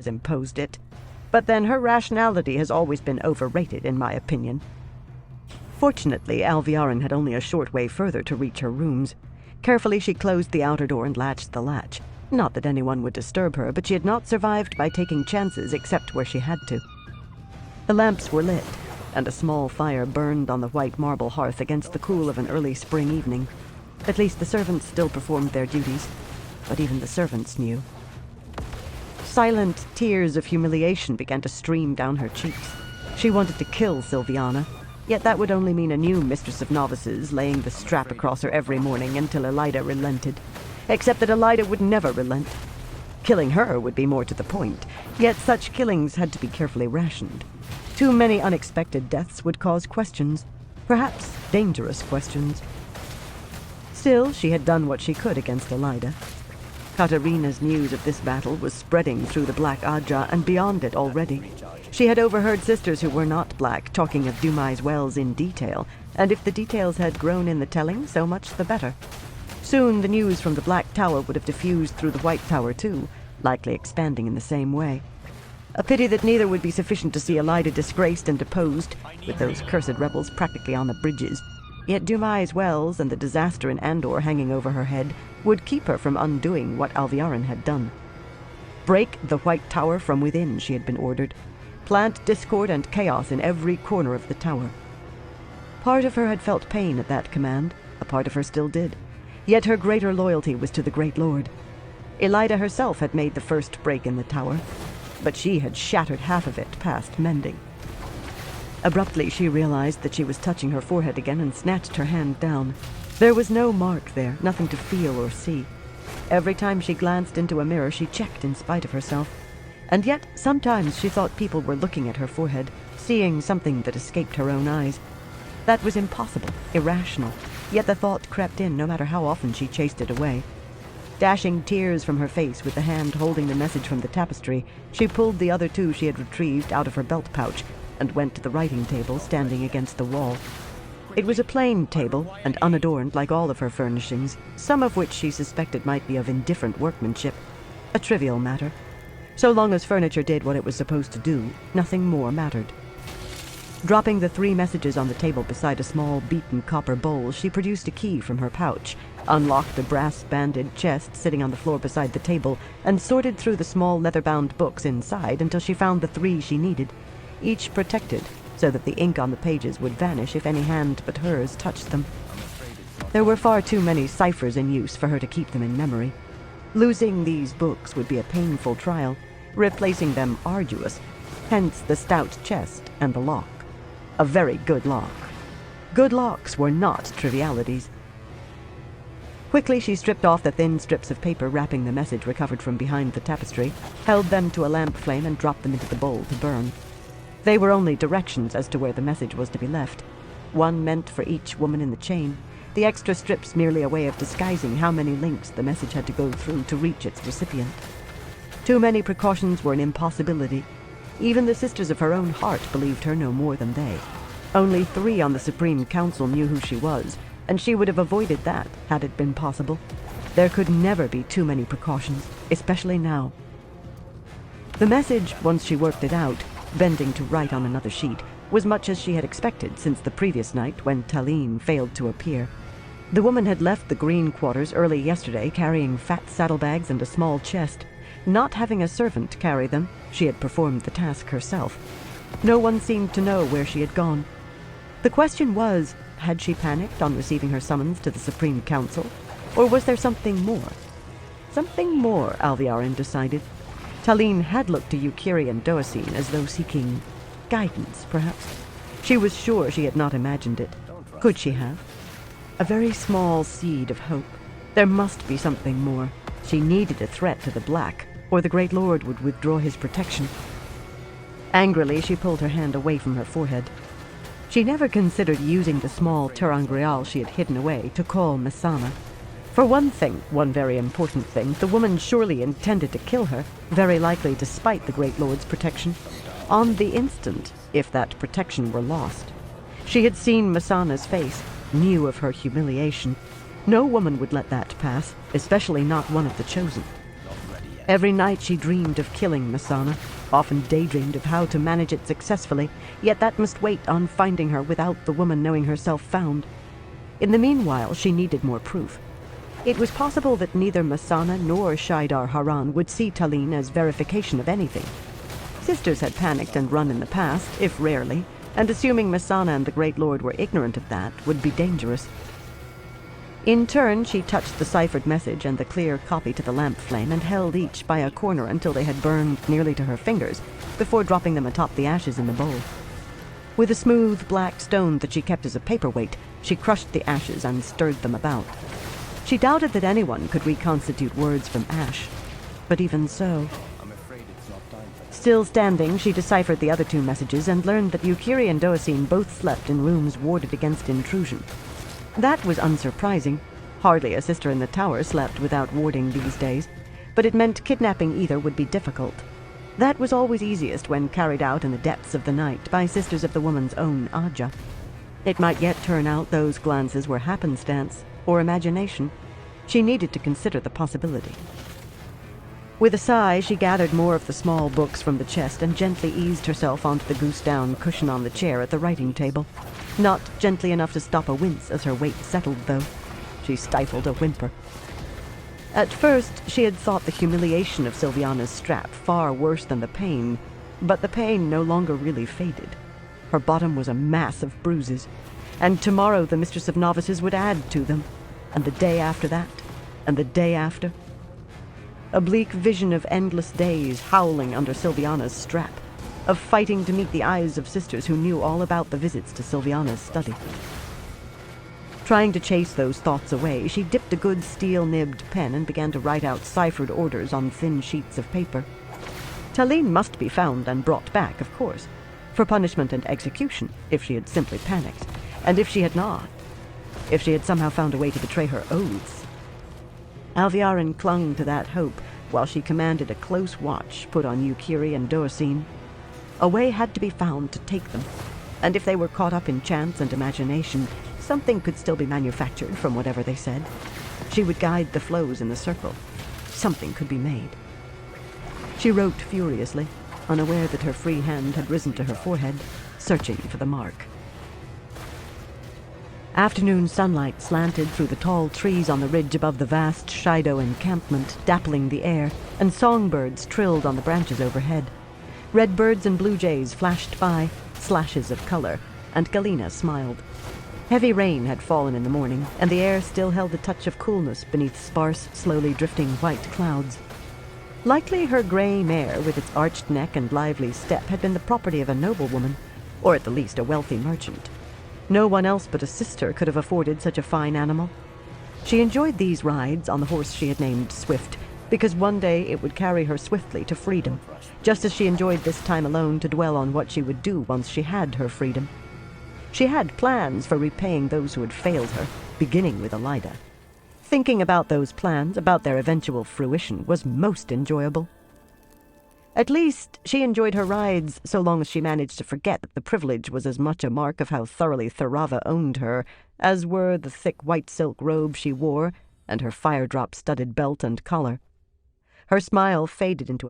has imposed it. But then her rationality has always been overrated, in my opinion. Fortunately, Alviarin had only a short way further to reach her rooms. Carefully, she closed the outer door and latched the latch. Not that anyone would disturb her, but she had not survived by taking chances except where she had to. The lamps were lit, and a small fire burned on the white marble hearth against the cool of an early spring evening. At least the servants still performed their duties, but even the servants knew. Silent tears of humiliation began to stream down her cheeks. She wanted to kill Silviana, yet that would only mean a new mistress of novices laying the strap across her every morning until Elida relented. Except that Elida would never relent. Killing her would be more to the point, yet such killings had to be carefully rationed. Too many unexpected deaths would cause questions, perhaps dangerous questions. Still, she had done what she could against Elida. Katarina's news of this battle was spreading through the Black Adja and beyond it already. She had overheard sisters who were not black talking of Dumai's wells in detail, and if the details had grown in the telling, so much the better. Soon the news from the Black Tower would have diffused through the White Tower too, likely expanding in the same way. A pity that neither would be sufficient to see Elida disgraced and deposed, with those cursed rebels practically on the bridges. Yet Dumai's wells and the disaster in Andor hanging over her head would keep her from undoing what Alviarin had done. Break the White Tower from within, she had been ordered. Plant discord and chaos in every corner of the tower. Part of her had felt pain at that command, a part of her still did. Yet her greater loyalty was to the Great Lord. Elida herself had made the first break in the tower, but she had shattered half of it past mending. Abruptly, she realized that she was touching her forehead again and snatched her hand down. There was no mark there, nothing to feel or see. Every time she glanced into a mirror, she checked in spite of herself. And yet, sometimes she thought people were looking at her forehead, seeing something that escaped her own eyes. That was impossible, irrational, yet the thought crept in no matter how often she chased it away. Dashing tears from her face with the hand holding the message from the tapestry, she pulled the other two she had retrieved out of her belt pouch and went to the writing table standing against the wall. It was a plain table and unadorned like all of her furnishings, some of which she suspected might be of indifferent workmanship. A trivial matter. So long as furniture did what it was supposed to do, nothing more mattered. Dropping the 3 messages on the table beside a small beaten copper bowl, she produced a key from her pouch, unlocked a brass-banded chest sitting on the floor beside the table, and sorted through the small leather-bound books inside until she found the 3 she needed, each protected so that the ink on the pages would vanish if any hand but hers touched them. There were far too many ciphers in use for her to keep them in memory. Losing these books would be a painful trial, replacing them arduous, hence the stout chest and the lock. A very good lock. Good locks were not trivialities. Quickly she stripped off the thin strips of paper wrapping the message recovered from behind the tapestry, held them to a lamp flame and dropped them into the bowl to burn. They were only directions as to where the message was to be left. One meant for each woman in the chain, the extra strips merely a way of disguising how many links the message had to go through to reach its recipient. Too many precautions were an impossibility. Even the sisters of her own heart believed her no more than they. Only 3 on the Supreme Council knew who she was, and she would have avoided that had it been possible. There could never be too many precautions, especially now. The message, once she worked it out, bending to write on another sheet, was much as she had expected since the previous night when Tallene failed to appear. The woman had left the Green Quarters early yesterday carrying fat saddlebags and a small chest. Not having a servant carry them, she had performed the task herself. No one seemed to know where she had gone. The question was, had she panicked on receiving her summons to the Supreme Council, or was there something more? Something more, Alviarin decided. Tallene had looked to Yukiri and Doacine as though seeking guidance, perhaps. She was sure she had not imagined it. Could she have? A very small seed of hope. There must be something more. She needed a threat to the Black, or the Great Lord would withdraw his protection. Angrily, she pulled her hand away from her forehead. She never considered using the small terangreal she had hidden away to call Masana. For one thing, one very important thing, the woman surely intended to kill her, very likely despite the Great Lord's protection. On the instant, if that protection were lost. She had seen Masana's face, knew of her humiliation. No woman would let that pass, especially not one of the chosen. Every night she dreamed of killing Masana, often daydreamed of how to manage it successfully, yet that must wait on finding her without the woman knowing herself found. In the meanwhile, she needed more proof. It was possible that neither Masana nor Shaidar Haran would see Talene as verification of anything. Sisters had panicked and run in the past, if rarely, and assuming Masana and the Great Lord were ignorant of that would be dangerous. In turn, she touched the ciphered message and the clear copy to the lamp flame and held each by a corner until they had burned nearly to her fingers, before dropping them atop the ashes in the bowl. With a smooth black stone that she kept as a paperweight, she crushed the ashes and stirred them about. She doubted that anyone could reconstitute words from ash, but even so... Still standing, she deciphered the other two messages and learned that Yukiri and Doacine both slept in rooms warded against intrusion. That was unsurprising. Hardly a sister in the tower slept without warding these days, but it meant kidnapping either would be difficult. That was always easiest when carried out in the depths of the night by sisters of the woman's own Aja. It might yet turn out those glances were happenstance, or imagination. She needed to consider the possibility. With a sigh, she gathered more of the small books from the chest and gently eased herself onto the goose-down cushion on the chair at the writing table. Not gently enough to stop a wince as her weight settled, though. She stifled a whimper. At first, she had thought the humiliation of Sylviana's strap far worse than the pain, but the pain no longer really faded. Her bottom was a mass of bruises, and tomorrow the Mistress of Novices would add to them, and the day after that, and the day after. A bleak vision of endless days howling under Sylviana's strap, of fighting to meet the eyes of sisters who knew all about the visits to Sylviana's study. Trying to chase those thoughts away, she dipped a good steel-nibbed pen and began to write out ciphered orders on thin sheets of paper. Talene must be found and brought back, of course, for punishment and execution, if she had simply panicked, and if she had not, if she had somehow found a way to betray her oaths. Alviarin clung to that hope while she commanded a close watch put on Yukiri and Doacine. A way had to be found to take them, and if they were caught up in chance and imagination, something could still be manufactured from whatever they said. She would guide the flows in the circle. Something could be made. She wrote furiously, unaware that her free hand had risen to her forehead, searching for the mark. Afternoon sunlight slanted through the tall trees on the ridge above the vast Shido encampment, dappling the air, and songbirds trilled on the branches overhead. Redbirds and blue jays flashed by, slashes of color, and Galena smiled. Heavy rain had fallen in the morning, and the air still held a touch of coolness beneath sparse, slowly drifting white clouds. Likely her gray mare, with its arched neck and lively step, had been the property of a noblewoman, or at the least a wealthy merchant. No one else but a sister could have afforded such a fine animal. She enjoyed these rides on the horse she had named Swift, because one day it would carry her swiftly to freedom, just as she enjoyed this time alone to dwell on what she would do once she had her freedom. She had plans for repaying those who had failed her, beginning with Elida. Thinking about those plans, about their eventual fruition, was most enjoyable. At least, she enjoyed her rides so long as she managed to forget that the privilege was as much a mark of how thoroughly Thurava owned her as were the thick white silk robe she wore and her fire-drop studded belt and collar. Her smile faded into